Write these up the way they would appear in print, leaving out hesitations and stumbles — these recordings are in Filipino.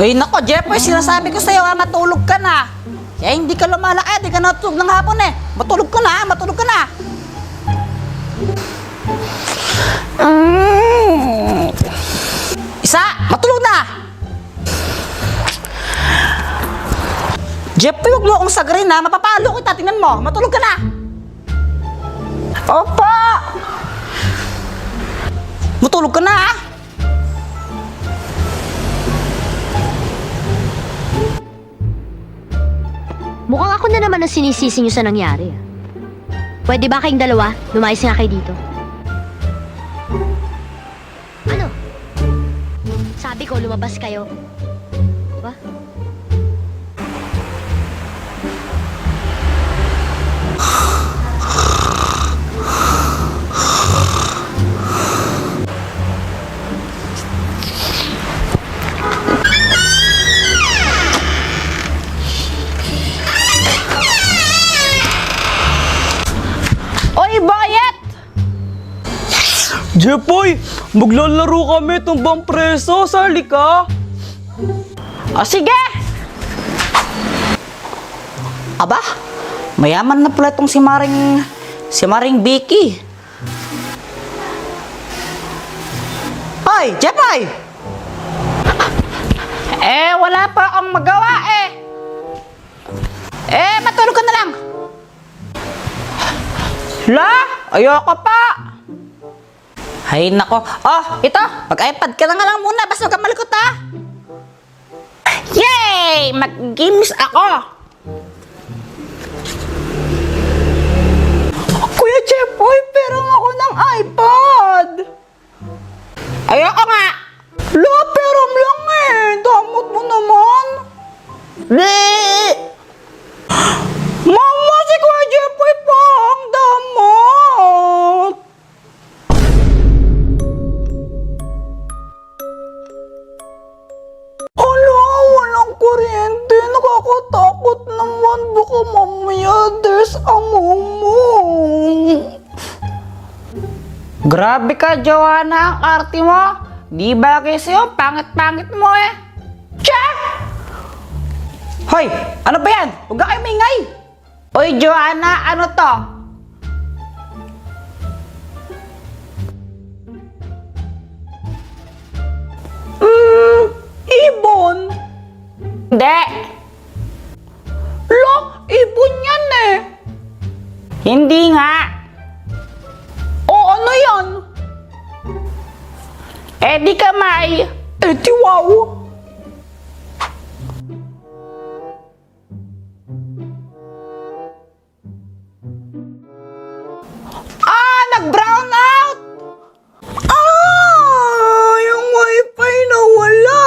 Ay nako, Jeffoy, sinasabi ko sa'yo matulog ka na. Kaya hindi ka lumalakad, hindi ka natulog ng hapon eh. Matulog ka na, matulog ka na. Isa, matulog na. Jeffoy, huwag mo akong sagarin ha, mapapalo kita, tingnan mo, matulog ka na. Opo. Matulog ka na ha. Mukhang ako na naman ang sinisisi niyo sa nangyari. Pwede ba kayong dalawa? Lumayas nga kayo dito. Ano? Sabi ko, lumabas kayo. Diba? Oy, Boyet! Jeffoy, maglalaro kami tumbang preso, sali ka. O sige! Aba, mayaman na pala itong si Maring Vicky. Hoy, Jeffoy! Wala pa akong magawa eh. Matulog ka na lang. La, ayoko pa. Ay nako. Oh, ito, mag-iPad ka na nga lang muna, basta huwag kang malikot ha. Yay! Mag-games ako! Kuya Jeffoy, pero ako ng iPad! Ayoko nga! La, pero lang eh! Damot mo naman! Bleh! Mama, si Kuya Jeffoy po ang damot! Ala, walang kuryente. Nakakatakot naman. Baka mamaya there's a mumong. Grabe ka, Joanna. Ang arte mo. Di bagay sa'yo. Pangit-pangit mo eh. Tcha! Hoy! Ano ba yan? Huwag ka kayo maingay. Oy, Joanna. Ano to? Ibon? Hindi. Lo, ibon yan eh. Hindi nga. O ano yan? Di kamay. Di wow. Nag-brown out. Yung wifi nawala.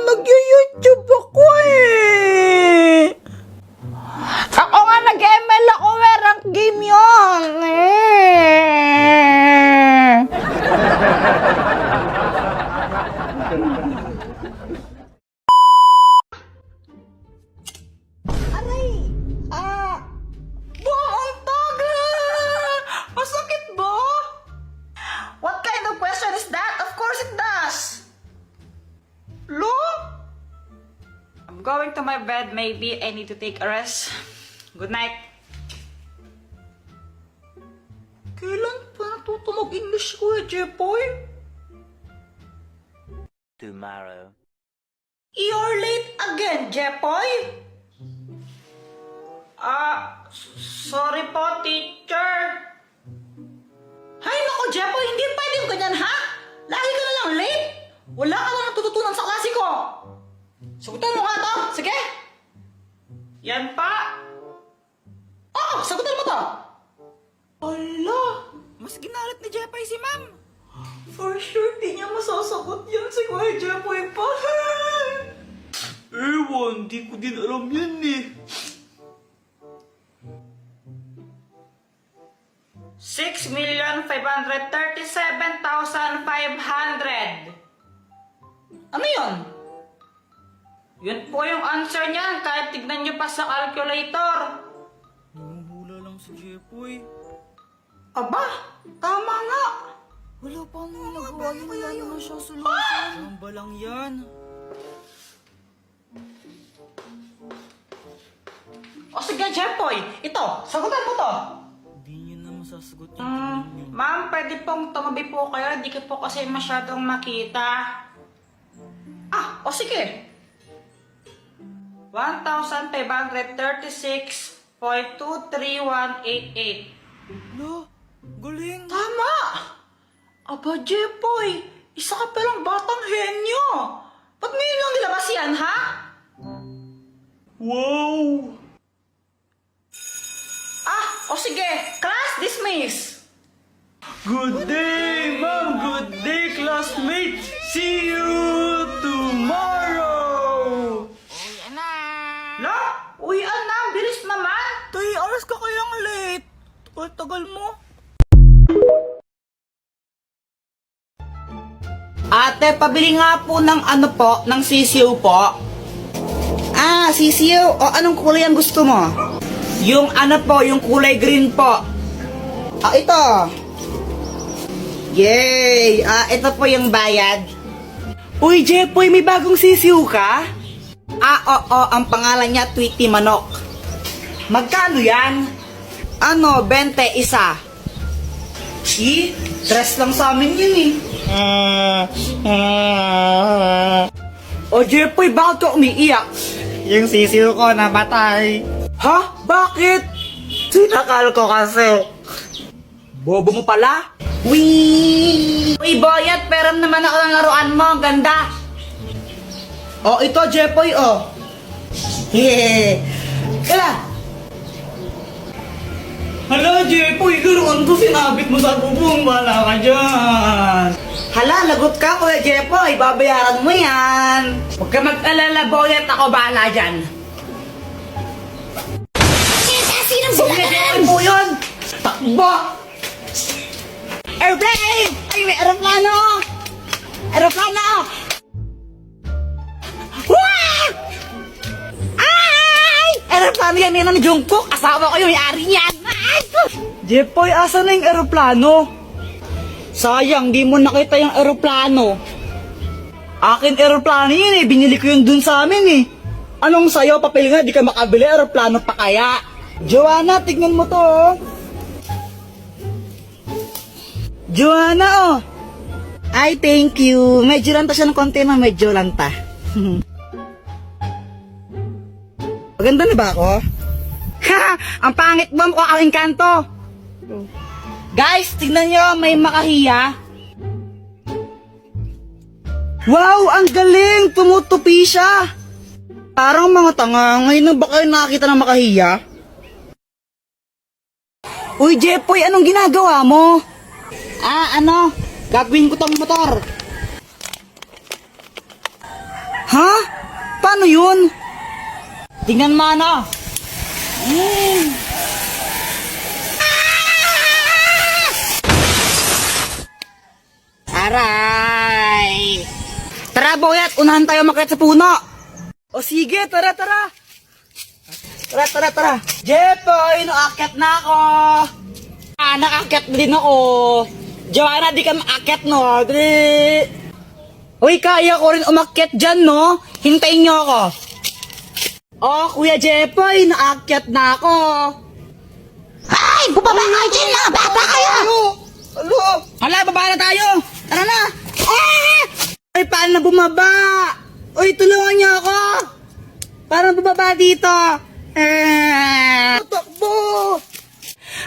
Nag-YouTube ako eh. Ako nga nag-ML ako, rank game yun. Aray! Bumuntog! Masakit ba? What kind of question is that? Of course it does. Lo? I'm going to my bed. Maybe I need to take a rest. Good night. Kailan pa natuto mag-English, Kuya Jeffoy? Tomorrow. You're late again, Jeffoy? Sorry po, teacher. Hay nako, Jeffoy, hindi pwedeng ganyan, ha? Lagi ka na lang late. Wala ka na natututunan sa klase ko. Sagutan mo nga to, sige. Yan pa. Sagutan mo to. Ala, mas ginalit ni Jeffoy si ma'am. For sure, di niya masasagot yan si Kuya Jeffoy pa. Ewan, di ko din alam yan eh. 6,537,500. Ano yun? Yun po yung answer niyan, kahit tignan niyo pa sa calculator. Nanguhula lang si Jeffoy. Aba, tama nga. Wala pa nang nagawa yun, wala naman siya solusyon. Samba lang yan. O sige, Jepoy. Ito, sagutan mo to. Hindi niyo na masasagot yung Ma'am, pwede pong tumabi po kayo. Hindi ko po kasi masyadong makita. O sige. 1,536.23188. Lo, galing. Tama! Aba, Jepoy, isa ka palang batang henyo. Ba't ngayon lang nilabas yan, ha? Wow! O sige, class dismiss. Good day, ma'am! Good day, classmate! See you tomorrow! Lo, uwian na, ang bilis naman. Tay, alas ka kayang late. Tagal mo. Ate, pabili nga po ng ano po, ng sisiw po. Sisiw? O anong kulay ang gusto mo? Yung ano po, yung kulay green po. Ito. Yay! Ito po yung bayad. Uy, Jepoy, may bagong sisiw ka? Oo, ang pangalan niya Tweety Manok. Magkano yan? 20 isa. Dress lang sa amin yun O Jepoy, bakit ka umiiyak? Yung sisiw ko namatay. Ha? Bakit? Sinakal ko kasi. Bobo mo pala? Uy, Boyat, peram naman ako ng laruan mo. Ang ganda. Ito, Jepoy, Yeah. Kaya. Hala, Jepoy, laruan ko sinabit mo sa bubong. Wala ka dyan. Hala, lagot ka, Kuya Jepoy. Babayaran mo yan. Huwag ka mag-alala, Boyat. Ako bahala dyan. Kuya Jepoy po yun. Takbo. Airplane! Ay, may aeroplano! Aeroplano! Wah! Ay! Aeroplano yan ng Jungkook. Asawa ko yung may-ari niyan. Ay! Jepoy, asa na yung eroplano? Sayang, di mo nakita yung aeroplano. Akin eroplano yun eh. Binili ko yung dun sa amin eh. Anong sayo, papel nga, di ka makabili, aeroplano pa kaya? Joanna, tignan mo to, Joanna, Ay, thank you. Medyo lanta siya ng konti na, medyo lanta. Maganda na ba ako? Ha! Ang pangit mo, mukha kang engkanto. Guys, tignan nyo, may makahiya. Wow, ang galing! Tumutupi siya. Parang mga tanga, ngayon na ba kayo nakakita ng makahiya? Uy, Jepoy, anong ginagawa mo? Gagawin ko tong motor. Ha? Paano yun? Tingnan mo Aray! Tara, Boyat, unahan tayo makit sa puno. O sige, tara. Tara. Jepoy, naakyat na ako. Nakakyat din ako. Joanna, di ka maakyat, no? Dali. Uy, kaya ko rin umakyat dyan, no? Hintayin niyo ako. Kuya Jepoy, naakyat na ako. Ay, bubaba kayo dyan, mga bata kayo! Hala, baba na tayo! Tara na! Ay, paano na bumaba? Uy, tulungan niyo ako! Paano bumaba dito? Takbo!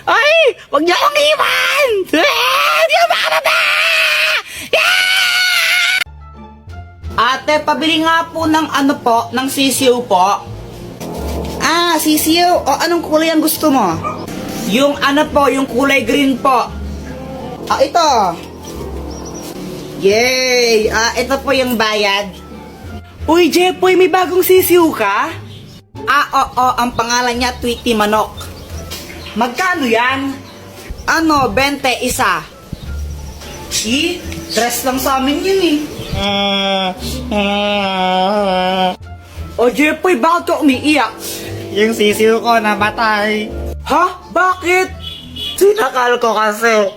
Ay! Huwag niyo akong iwan! Hindi ako makarata! Ate, pabili nga po ng ano po, ng sisiw po. Sisiw? O anong kulay ang gusto mo? Yung ano po, yung kulay green po. Ito. Yay! Ito po yung bayad. Uy, Jepoy, may bagong sisiw ka? Oo, ang pangalan niya Tweety Manok. Magkano yan? 20 isa. Dress lang sa amin yun O Jepoy, bakit ka umiiyak? Yung sisiw ko namatay. Ha? Bakit? Sinakal ko kasi.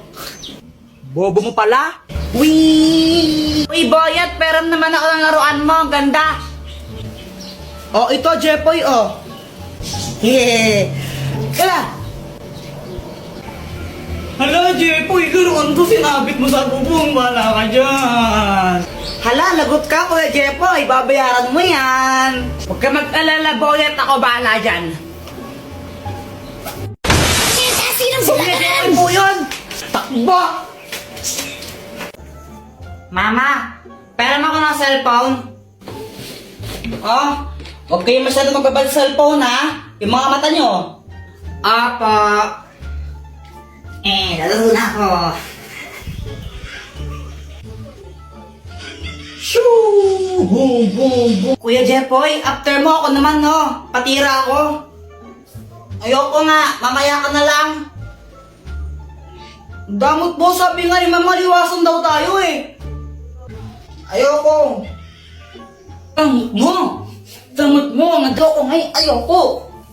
Bobo mo pala? Uy, Boyat, peram naman ako ng laruan mo. Ang ganda. Ito, Jepoy, Kaya, Hala, Jepoy, ganoon to sinabit mo sa bubong. Wala ka dyan. hala, lagot ka, Kuya Jepoy. Babayaran mo yan. Huwag ka mag-alala, Boyet. Ako bahala dyan. Sinang sinakyan po yun? Takbo! Mama, pera mo ako ng cellphone. Oh, huwag kayo masyado magbabal sa cellphone, ha? Yung mga mata nyo. Apa. Lalaro na ako. Shoo! Boom, boom, boom. Kuya Jepoy, after mo ako naman, no? Patira ako. Ayoko nga, mamaya ka na lang. Damot mo, sabi nga ni Mama, liwasan daw tayo eh. Ayoko. Damot mo, nag-ako ngayon, ayoko.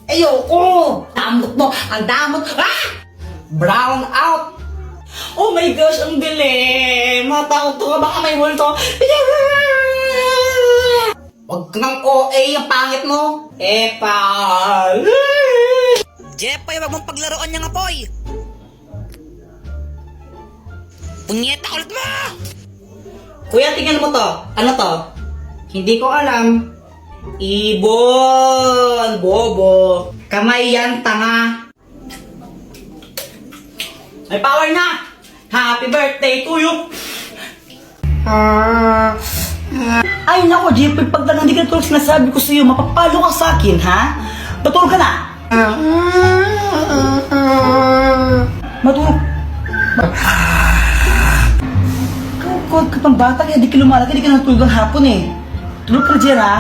Ayoko. Damot mo, ang damot. Ah! Brown out. Oh my gosh, ang dilim. Matakot ko, baka may multo. Huwag kang OA, ang pangit mo. Epal. Jepoy, wag mong paglaruan niya nga, Poy. Punyeta ulit mo! Kuya, tingnan mo to. Ano to? Hindi ko alam. Ibon. Bobo. Kamay yan, tanga. May power na! Happy birthday to you! Ay nako, Jepoy, pag hindi ka tulog sinasabi ko sa'yo, mapapalo ka sa akin, ha? Matulog ka na! Matulog. Kukod ka pang bata, kaya di ka lumalaki, di ka natulog ng hapon eh. Tulog ka na dyan, ha?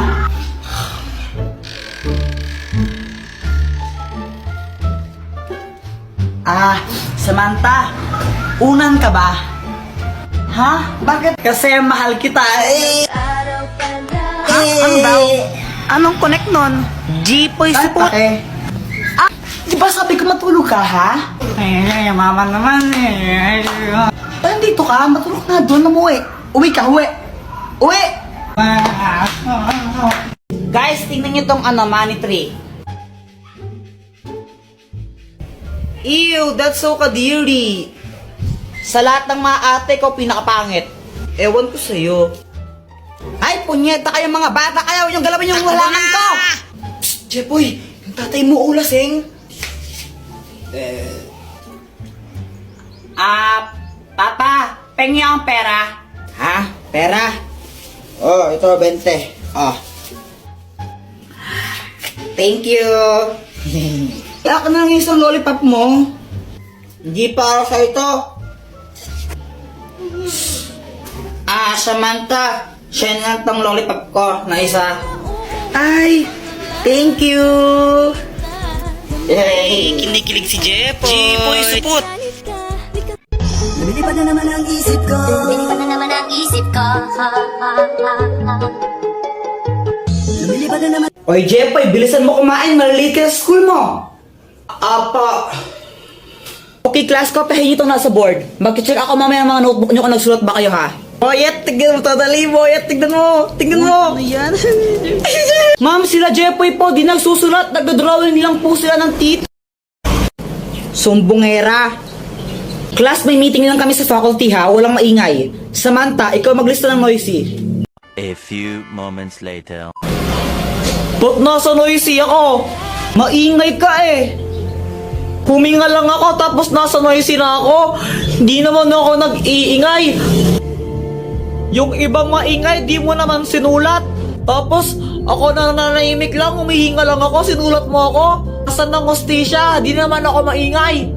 Samantha, unan ka ba? Ha? Bakit? Kasi mahal kita eh. Ha? Ano daw? Anong connect nun? Jepoy support. Di ba sabi ko matulog ka, ha? Ay, mama naman eh. Nandito ka, matulog na doon, umuwi. Uwi ka, uwi. Uwi! Guys, tingnan niyo tong money tree. Ew, that's so kadiri. Sa lahat ng mga ate ko, pinakapangit. Ewan ko sa'yo. Ay, punyeta kayo mga bata kayo. Yung galawin yung halangan ko. Psst, Jepoy, yung tatay mo ulasing. Papa, pengi ang pera. Ha? Pera? Oh, ito, 20. Oh. Thank you. Kaya ka na lang isang lollipop mo. Hindi para sa ito. Samantha. Siya lang tong lollipop ko na isa. Ay, thank you. Yay, kinikilig si Jepoy. Jepoy, support. Lumilipad na naman ang isip ko. Lumilipad na naman ang isip ko. Lumilipad na naman. Oy, Jepoy, bilisan mo kumain. Malilate ka sa school mo. Apa. Okay, class ko, pahingi ito nasa board. Mag-check ako mamaya ng mga notebook nyo kung nagsulat ba kayo, ha? Boyet, tignan mo, totally, Boyet, tignan mo. Tignan mo. Ano yan? Ma'am, sila Jepoy po, di nagsusulat. Nagdodrawing lang po sila ng tit. Sumbongera. Class, may meeting lang kami sa faculty, ha? Walang maingay. Samantha, ikaw maglista ng noisy. A few moments later. Ba't nasa noisy ako? Maingay ka eh. Huminga lang ako tapos nasa noisy na ako. Hindi naman ako nag-iingay. Yung ibang maingay, di mo naman sinulat. Tapos ako na nanahimik lang, humihinga lang ako, sinulat mo ako. Nasaan ng hostisya? Di naman ako maingay.